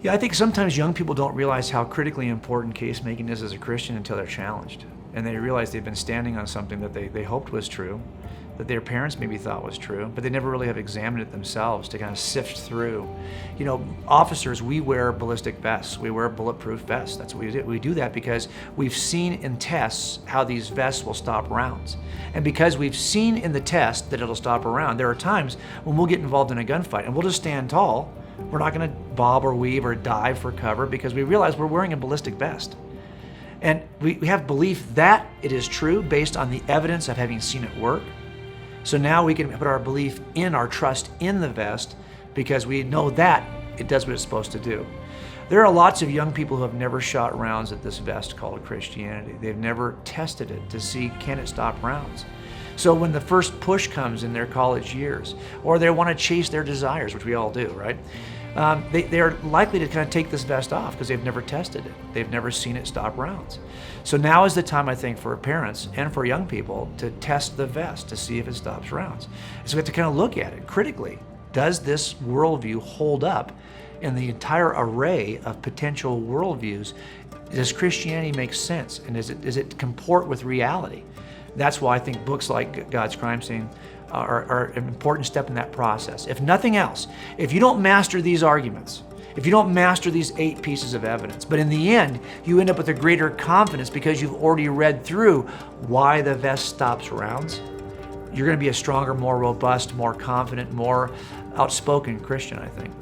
Yeah, I think sometimes young people don't realize how critically important case making is as a Christian until they're challenged. And they realize they've been standing on something that they hoped was true, that their parents maybe thought was true, but they never really have examined it themselves to kind of sift through. You know, officers, we wear ballistic vests. We wear bulletproof vests. That's what we do. We do that because we've seen in tests how these vests will stop rounds. And because we've seen in the test that it'll stop a round, there are times when we'll get involved in a gunfight and we'll just stand tall. We're not going to bob or weave or dive for cover because we realize we're wearing a ballistic vest. And we have belief that it is true based on the evidence of having seen it work. So now we can put our belief in, our trust in the vest because we know that it does what it's supposed to do. There are lots of young people who have never shot rounds at this vest called Christianity. They've never tested it to see, can it stop rounds? So when the first push comes in their college years, or they want to chase their desires, which we all do, right? They're likely to kind of take this vest off because they've never tested it. They've never seen it stop rounds. So now is the time, I think, for parents and for young people to test the vest to see if it stops rounds. So we have to kind of look at it critically. Does this worldview hold up in the entire array of potential worldviews? Does Christianity make sense? And does it comport with reality? That's why I think books like God's Crime Scene are an important step in that process. If nothing else, if you don't master these arguments, if you don't master these 8 pieces of evidence, but in the end, you end up with a greater confidence because you've already read through why the vest stops rounds, you're going to be a stronger, more robust, more confident, more outspoken Christian, I think.